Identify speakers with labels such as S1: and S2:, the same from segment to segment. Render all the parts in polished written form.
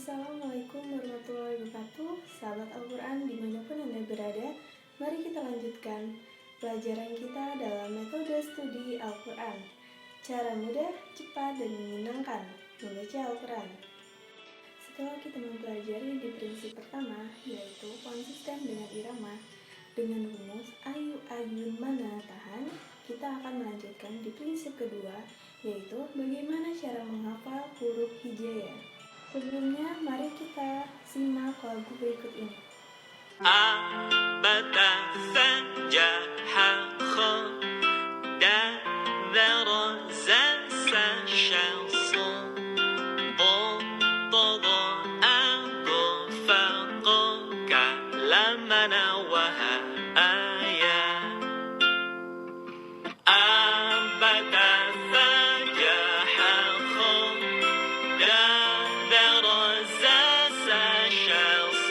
S1: Assalamualaikum warahmatullahi wabarakatuh. Sahabat Al-Quran dimanapun Anda berada, mari kita lanjutkan pelajaran kita dalam metode studi Al-Quran. Cara mudah, cepat, dan menyenangkan membaca Al-Quran. Setelah kita mempelajari di prinsip pertama, yaitu konsisten dengan irama, dengan rumus ayu ayun mana tahan, kita akan melanjutkan di prinsip kedua, yaitu bagaimana cara menghafal huruf hijaiyah. Sebelumnya, mari kita simak lagu berikut ini.
S2: أبدا فنجح خدا ذر زس شخص ضد أبو فقك لمنا وها آية أبدا فنجح خدا ذر زس شخص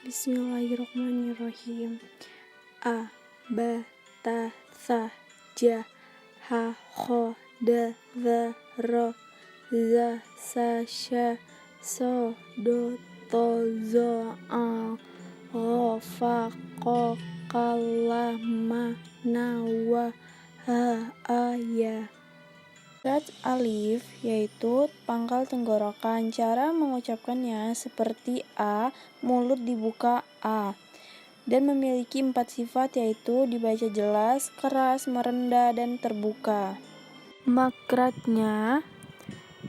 S1: Bismillahirrahmanirrahim. A, ba, ta, tha, ja, ha, kho, da, dha, ro, za, sa, sha, so, do, to, zo, al, gho, fa, ko, ka, la, ma, na, wa, ha, a, ya. Surat alif yaitu pangkal tenggorokan. Cara mengucapkannya seperti a, mulut dibuka a, dan memiliki 4 sifat yaitu dibaca jelas, keras, merendah, dan terbuka. Makhrajnya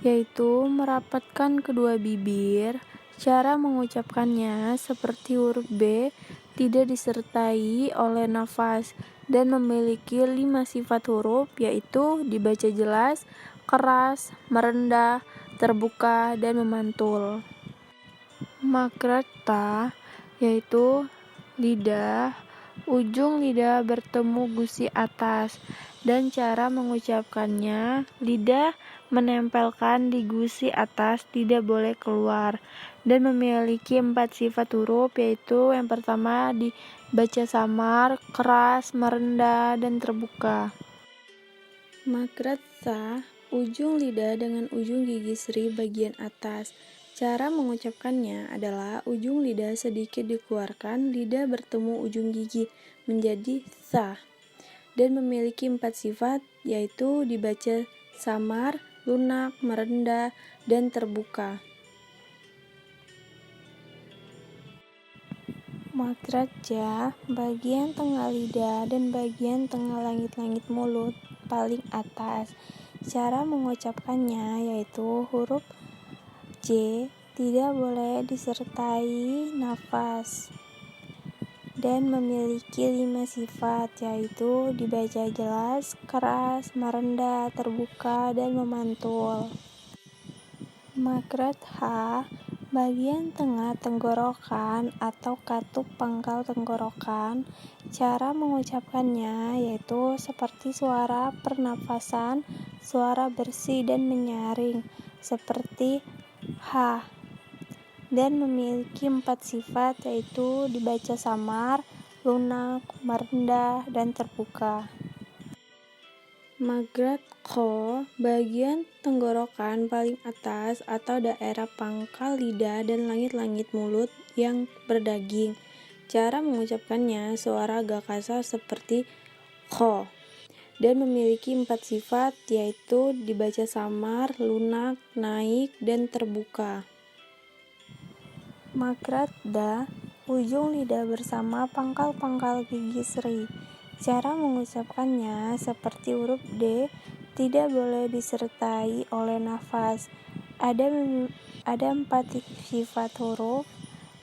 S1: yaitu merapatkan kedua bibir. Cara mengucapkannya seperti huruf B, tidak disertai oleh nafas, dan memiliki 5 sifat huruf yaitu dibaca jelas, keras, merendah, terbuka, dan memantul. Makhraj ta yaitu lidah, ujung lidah bertemu gusi atas, dan cara mengucapkannya lidah menempelkan di gusi atas, tidak boleh keluar, dan memiliki 4 sifat huruf yaitu yang pertama dibaca samar, keras, merendah, dan terbuka. Makhraj tha, ujung lidah dengan ujung gigi seri bagian atas. Cara mengucapkannya adalah ujung lidah sedikit dikeluarkan, lidah bertemu ujung gigi menjadi tha, dan memiliki 4 sifat yaitu dibaca samar, lunak, merendah, dan terbuka. Makhraj ja, bagian tengah lidah dan bagian tengah langit-langit mulut paling atas. Cara mengucapkannya yaitu huruf J tidak boleh disertai nafas dan memiliki 5 sifat yaitu dibaca jelas, keras, merendah, terbuka, dan memantul. Makhraj H, bagian tengah tenggorokan atau katup pangkal tenggorokan. Cara mengucapkannya yaitu seperti suara pernafasan, suara bersih dan menyaring seperti H, dan memiliki 4 sifat yaitu dibaca samar, lunak, merendah, dan terbuka. Makhraj kho, bagian tenggorokan paling atas atau daerah pangkal lidah dan langit-langit mulut yang berdaging. Cara mengucapkannya suara agak kasar seperti kho, dan memiliki 4 sifat yaitu dibaca samar, lunak, naik, dan terbuka. Makhraj da, ujung lidah bersama pangkal-pangkal gigi seri. Cara mengucapkannya seperti huruf D, tidak boleh disertai oleh nafas. Ada 4 sifat huruf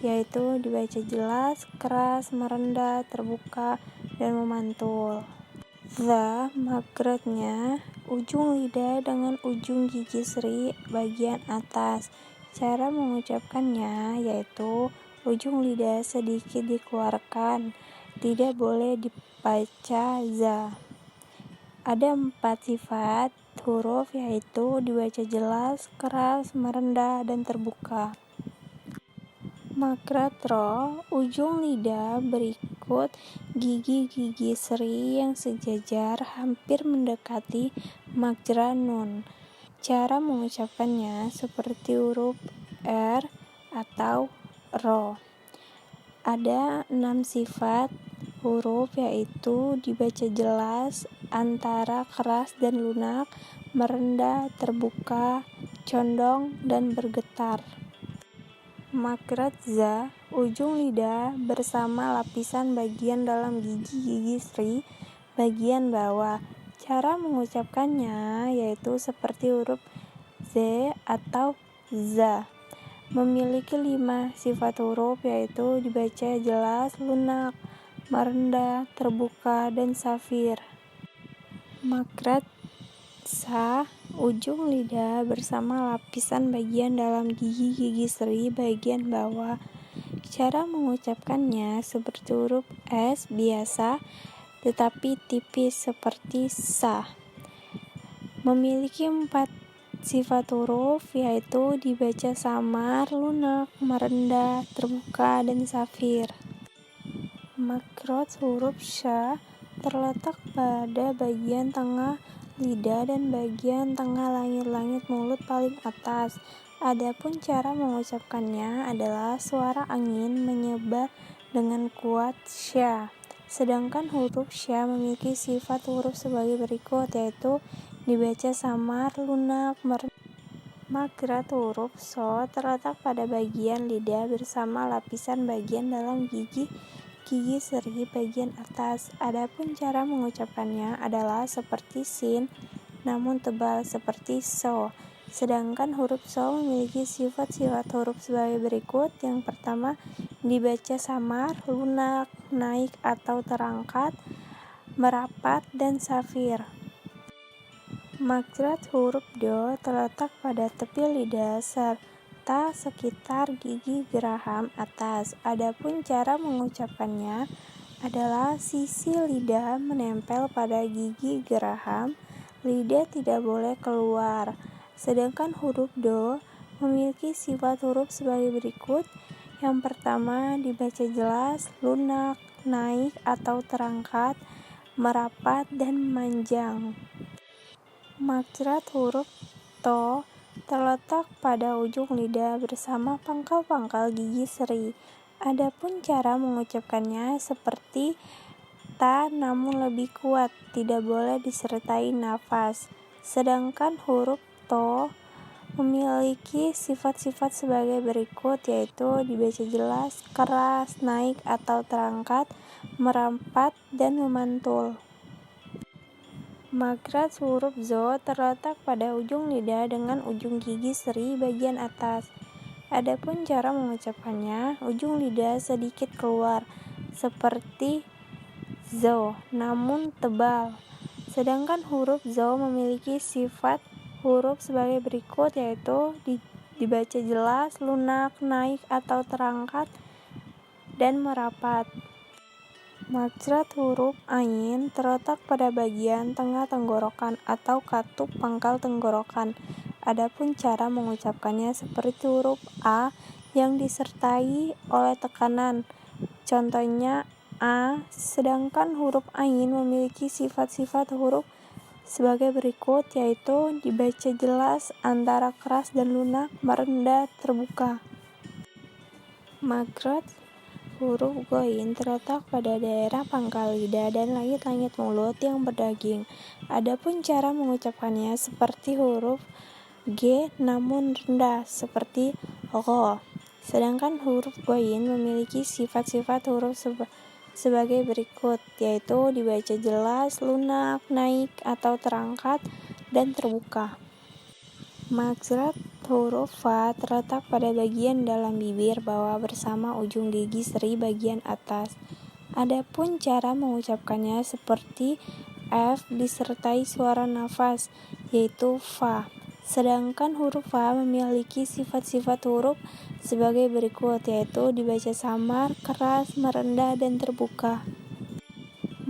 S1: yaitu dibaca jelas, keras, merendah, terbuka, dan memantul. Dha, makhrajnya ujung lidah dengan ujung gigi seri bagian atas. Cara mengucapkannya yaitu ujung lidah sedikit dikeluarkan, tidak boleh dibaca za. Ada 4 sifat huruf yaitu dibaca jelas, keras, merendah, dan terbuka. Makhraj ro, ujung lidah berikut gigi-gigi seri yang sejajar hampir mendekati makra nun. Cara mengucapkannya seperti huruf R atau ro. Ada 6 sifat huruf, yaitu dibaca jelas, antara keras dan lunak, merendah, terbuka, condong, dan bergetar. Makhraj za, ujung lidah bersama lapisan bagian dalam gigi-gigi seri bagian bawah. Cara mengucapkannya yaitu seperti huruf Z atau za. Memiliki 5 sifat huruf, yaitu dibaca jelas, lunak, merendah, terbuka, dan safir. Makhraj sa, ujung lidah bersama lapisan bagian dalam gigi-gigi seri bagian bawah. Cara mengucapkannya seperti huruf S biasa tetapi tipis seperti sa. Memiliki 4 sifat huruf, yaitu dibaca samar, lunak, merendah, terbuka, dan safir. Makhraj huruf sya terletak pada bagian tengah lidah dan bagian tengah langit-langit mulut paling atas. Adapun cara mengucapkannya adalah suara angin menyebar dengan kuat sya. Sedangkan huruf sya memiliki sifat huruf sebagai berikut, yaitu dibaca samar, lunak, merendah. Makhraj huruf so terletak pada bagian lidah bersama lapisan bagian dalam gigi seri bagian atas. Adapun cara mengucapkannya adalah seperti sin, namun tebal seperti so. Sedangkan huruf so memiliki sifat-sifat huruf sebagai berikut. Yang pertama, dibaca samar, lunak, naik atau terangkat, merapat, dan safir. Makhraj huruf do terletak pada tepi lidah serta sekitar gigi geraham atas. Adapun cara mengucapkannya adalah sisi lidah menempel pada gigi geraham, lidah tidak boleh keluar. Sedangkan huruf do memiliki sifat huruf sebagai berikut. Yang pertama, dibaca jelas, lunak, naik atau terangkat, merapat, dan memanjang. Makhraj huruf to terletak pada ujung lidah bersama pangkal-pangkal gigi seri. Adapun cara mengucapkannya seperti ta namun lebih kuat, tidak boleh disertai nafas. Sedangkan huruf to memiliki sifat-sifat sebagai berikut, yaitu dibaca jelas, keras, naik atau terangkat, merampat, dan memantul. Makhraj huruf zo terletak pada ujung lidah dengan ujung gigi seri bagian atas. Adapun cara mengucapkannya, ujung lidah sedikit keluar seperti zo, namun tebal. Sedangkan huruf zo memiliki sifat huruf sebagai berikut, yaitu dibaca jelas, lunak, naik atau terangkat, dan merapat. Makhraj huruf ain terletak pada bagian tengah tenggorokan atau katup pangkal tenggorokan. Adapun cara mengucapkannya seperti huruf a yang disertai oleh tekanan. Contohnya a. Sedangkan huruf ain memiliki sifat-sifat huruf sebagai berikut, yaitu dibaca jelas, antara keras dan lunak, merendah, terbuka. Makhraj huruf ghoin terletak pada daerah pangkal lidah dan langit-langit mulut yang berdaging. Adapun cara mengucapkannya seperti huruf G namun rendah seperti gho. Sedangkan huruf ghoin memiliki sifat-sifat huruf sebagai berikut, yaitu dibaca jelas, lunak, naik atau terangkat, dan terbuka. Makhraj huruf fa terletak pada bagian dalam bibir bawah bersama ujung gigi seri bagian atas. Adapun cara mengucapkannya seperti F disertai suara nafas, yaitu fa. Sedangkan huruf fa memiliki sifat-sifat huruf sebagai berikut, yaitu dibaca samar, keras, merendah, dan terbuka.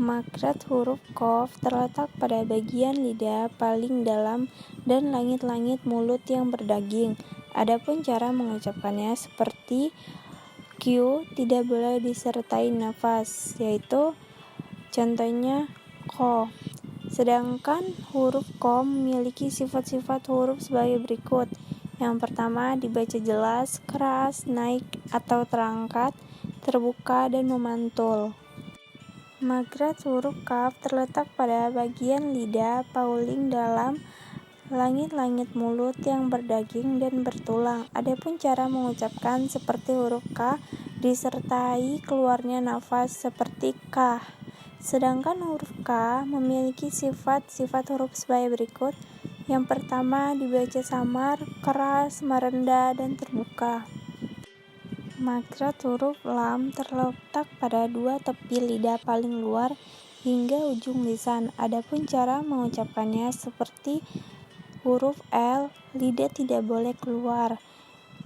S1: Makhraj huruf qaf terletak pada bagian lidah paling dalam dan langit-langit mulut yang berdaging. Adapun cara mengucapkannya seperti Q tidak boleh disertai nafas, yaitu contohnya ko. Sedangkan huruf ko memiliki sifat-sifat huruf sebagai berikut. Yang pertama, dibaca jelas, keras, naik atau terangkat, terbuka, dan memantul. Makhraj huruf kaf terletak pada bagian lidah paling dalam langit-langit mulut yang berdaging dan bertulang. Adapun cara mengucapkan seperti huruf K disertai keluarnya nafas seperti K. Sedangkan huruf K memiliki sifat-sifat huruf sebagai berikut. Yang pertama, dibaca samar, keras, merendah, dan terbuka. Makhraj huruf lam terletak pada dua tepi lidah paling luar hingga ujung lisan. Adapun cara mengucapkannya seperti huruf L, lidah tidak boleh keluar,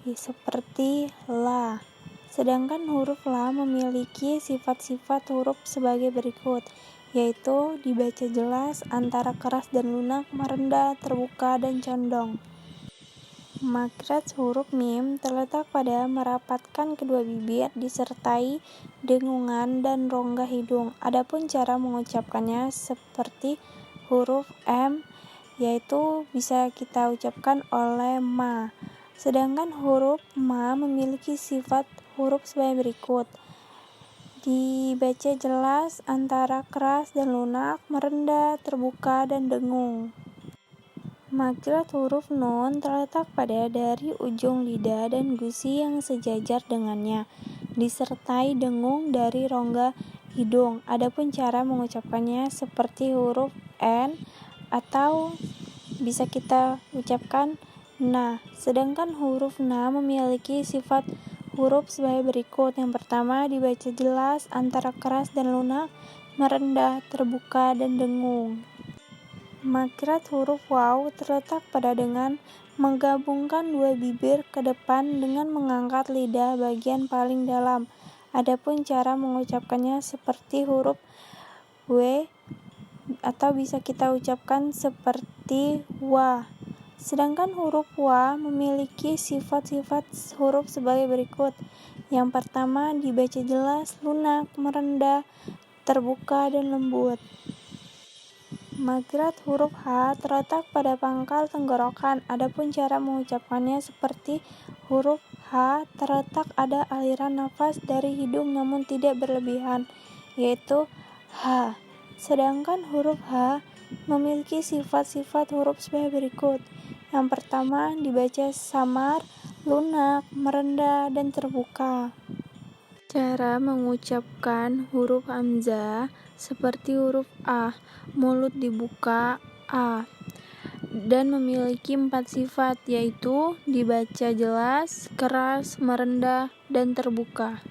S1: seperti la. Sedangkan huruf la memiliki sifat-sifat huruf sebagai berikut, yaitu dibaca jelas, antara keras dan lunak, merendah, terbuka, dan condong. Makhraj huruf mim terletak pada merapatkan kedua bibir disertai dengungan dan rongga hidung. Adapun cara mengucapkannya seperti huruf M, yaitu bisa kita ucapkan oleh ma. Sedangkan huruf ma memiliki sifat huruf sebagai berikut. Dibaca jelas, antara keras dan lunak, merendah, terbuka, dan dengung. Makhraj huruf nun terletak pada dari ujung lidah dan gusi yang sejajar dengannya, disertai dengung dari rongga hidung. Adapun cara mengucapkannya seperti huruf N atau bisa kita ucapkan na. Sedangkan huruf na memiliki sifat huruf sebagai berikut. Yang pertama, dibaca jelas, antara keras dan lunak, merendah, terbuka, dan dengung. Makhraj huruf waw terletak pada dengan menggabungkan dua bibir ke depan dengan mengangkat lidah bagian paling dalam. Adapun cara mengucapkannya seperti huruf W atau bisa kita ucapkan seperti wa. Sedangkan huruf wa memiliki sifat-sifat huruf sebagai berikut. Yang pertama, dibaca jelas, lunak, merendah, terbuka, dan lembut. Makhraj huruf H terletak pada pangkal tenggorokan. Adapun cara mengucapkannya seperti huruf H terletak ada aliran nafas dari hidung namun tidak berlebihan, yaitu H. Sedangkan huruf H memiliki sifat-sifat huruf sebagai berikut. Yang pertama, dibaca samar, lunak, merendah, dan terbuka. Cara mengucapkan huruf hamzah seperti huruf A, mulut dibuka A, dan memiliki 4 sifat, yaitu dibaca jelas, keras, merendah, dan terbuka.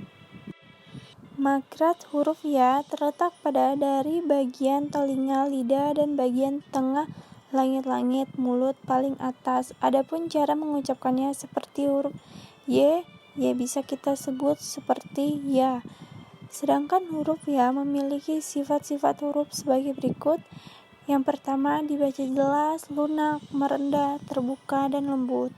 S1: Makhraj huruf ya terletak pada dari bagian telinga, lidah, dan bagian tengah langit-langit mulut paling atas. Adapun cara mengucapkannya seperti huruf Y, ya bisa kita sebut seperti ya. Sedangkan huruf ya memiliki sifat-sifat huruf sebagai berikut. Yang pertama, dibaca jelas, lunak, merendah, terbuka, dan lembut.